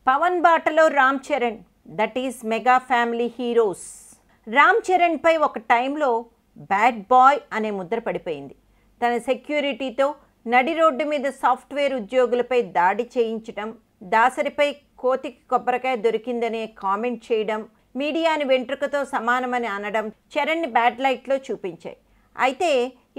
పవన్ బాటలో Ram Charan, that is mega family heroes. Ram చరణ్పై ఒక టైంలో బ్యాడ్ బాయ్ అనే ముద్ర పడిపోయింది. తన సెక్యూరిటీతో నడి రోడ్డు మీద సాఫ్ట్వేర్ ఉద్యోగులపై దాడి చేయించడం, దాసరిపై కోతికి కొబ్బరికాయ దొరికిందనే కామెంట్ చేయడం, మీడియాని వెంట్రుకతో సమానమని అనడం చరణ్ని బ్యాడ్ లైట్లో చూపించాయి. అయితే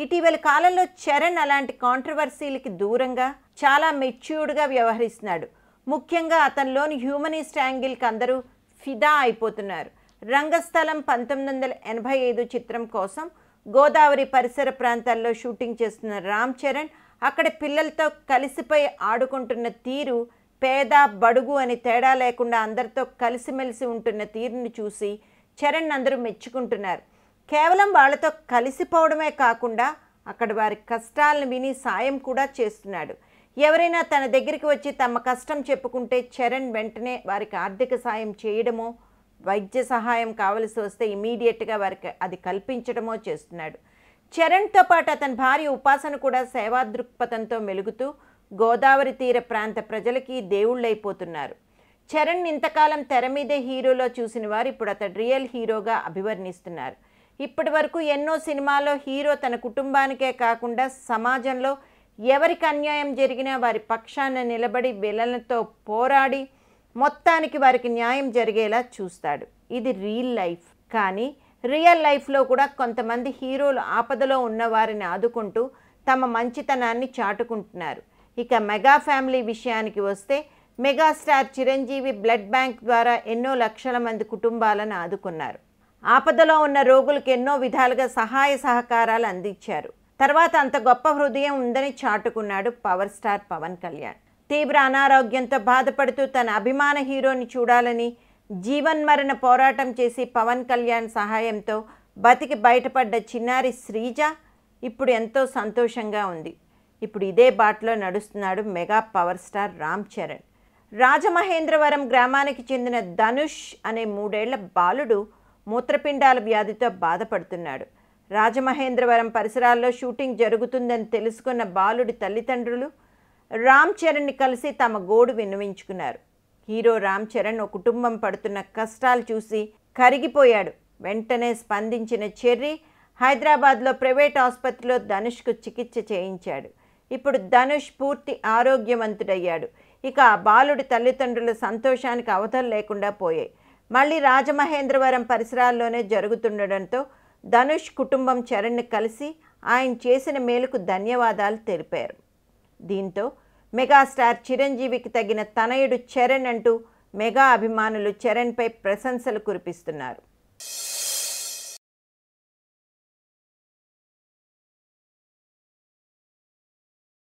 ఇటీవల కాలంలో చరణ్ అలాంటి కాంట్రవర్సీలకి దూరంగా చాలా మెచ్యూర్డ్గా వ్యవహరిస్తున్నాడు. ముఖ్యంగా అతనిలోని హ్యూమనిస్ట్ యాంగిల్కి అందరూ ఫిదా అయిపోతున్నారు. రంగస్థలం 1985 చిత్రం కోసం గోదావరి పరిసర ప్రాంతాల్లో షూటింగ్ చేస్తున్న రామ్ చరణ్ అక్కడ పిల్లలతో కలిసిపోయి ఆడుకుంటున్న తీరు, పేద బడుగు అని తేడా లేకుండా అందరితో కలిసిమెలిసి ఉంటున్న తీరుని చూసి చరణ్ అందరూ మెచ్చుకుంటున్నారు. కేవలం వాళ్ళతో కలిసిపోవడమే కాకుండా అక్కడ వారి కష్టాలను విని సాయం కూడా చేస్తున్నాడు. ఎవరైనా తన దగ్గరికి వచ్చి తమ కష్టం చెప్పుకుంటే చరణ్ వెంటనే వారికి ఆర్థిక సాయం చేయడమో, వైద్య సహాయం కావలసి వస్తే ఇమీడియట్గా వారికి అది కల్పించడమో చేస్తున్నాడు. చరణ్తో పాటు అతని భార్య ఉపాసన కూడా సేవా దృక్పథంతో మెలుగుతూ గోదావరి తీర ప్రాంత ప్రజలకి దేవుళ్ళైపోతున్నారు. చరణ్ ఇంతకాలం తెర మీదే హీరోలో చూసిన వారు ఇప్పుడు అతడు రియల్ హీరోగా అభివర్ణిస్తున్నారు. ఇప్పటి వరకు ఎన్నో సినిమాల్లో హీరో తన కుటుంబానికే కాకుండా సమాజంలో ఎవరికి అన్యాయం జరిగినా వారి పక్షాన నిలబడి విలన్లతో పోరాడి మొత్తానికి వారికి న్యాయం జరిగేలా చూస్తాడు. ఇది రియల్ లైఫ్. కానీ రియల్ లైఫ్లో కూడా కొంతమంది హీరోలు ఆపదలో ఉన్న వారిని ఆదుకుంటూ తమ మంచితనాన్ని చాటుకుంటున్నారు. ఇక మెగా ఫ్యామిలీ విషయానికి వస్తే మెగాస్టార్ చిరంజీవి బ్లడ్ బ్యాంక్ ద్వారా ఎన్నో లక్షల మంది కుటుంబాలను ఆదుకున్నారు. ఆపదలో ఉన్న రోగులకు ఎన్నో విధాలుగా సహాయ సహకారాలు అందించారు. తర్వాత అంత గొప్ప హృదయం ఉందని చాటుకున్నాడు పవర్ స్టార్ పవన్ కళ్యాణ్. తీవ్ర అనారోగ్యంతో బాధపడుతూ తన అభిమాన హీరోని చూడాలని జీవన్మరణ పోరాటం చేసి పవన్ కళ్యాణ్ సహాయంతో బతికి బయటపడ్డ చిన్నారి శ్రీజ ఇప్పుడు ఎంతో సంతోషంగా ఉంది. ఇప్పుడు ఇదే బాటలో నడుస్తున్నాడు mega power star Ram Charan. Rajamahendravaram గ్రామానికి చెందిన ధనుష్ అనే 3 ఏళ్ల బాలుడు మూత్రపిండాల వ్యాధితో బాధపడుతున్నాడు. రాజమహేంద్రవరం పరిసరాల్లో షూటింగ్ జరుగుతుందని తెలుసుకున్న బాలుడి తల్లిదండ్రులు రామ్ చరణ్ని కలిసి తమ గోడు విన్నవించుకున్నారు. హీరో రామ్ చరణ్ ఒక కుటుంబం పడుతున్న కష్టాలు చూసి కరిగిపోయాడు. వెంటనే స్పందించిన చెర్రీ హైదరాబాద్లో ప్రైవేట్ ఆసుపత్రిలో ధనుష్కు చికిత్స చేయించాడు. ఇప్పుడు ధనుష్ పూర్తి ఆరోగ్యవంతుడయ్యాడు. ఇక ఆ బాలుడి తల్లిదండ్రుల సంతోషానికి అవధులు లేకుండా పోయాయి. మళ్ళీ రాజమహేంద్రవరం పరిసరాల్లోనే జరుగుతుండడంతో ధనుష్ కుటుంబం చరణ్ని కలిసి ఆయన చేసిన మేలుకు ధన్యవాదాలు తెలిపారు. దీంతో మెగాస్టార్ చిరంజీవికి తగిన తనయుడు చరణ్ అంటూ మెగా అభిమానులు చరణ్పై ప్రశంసలు కురిపిస్తున్నారు.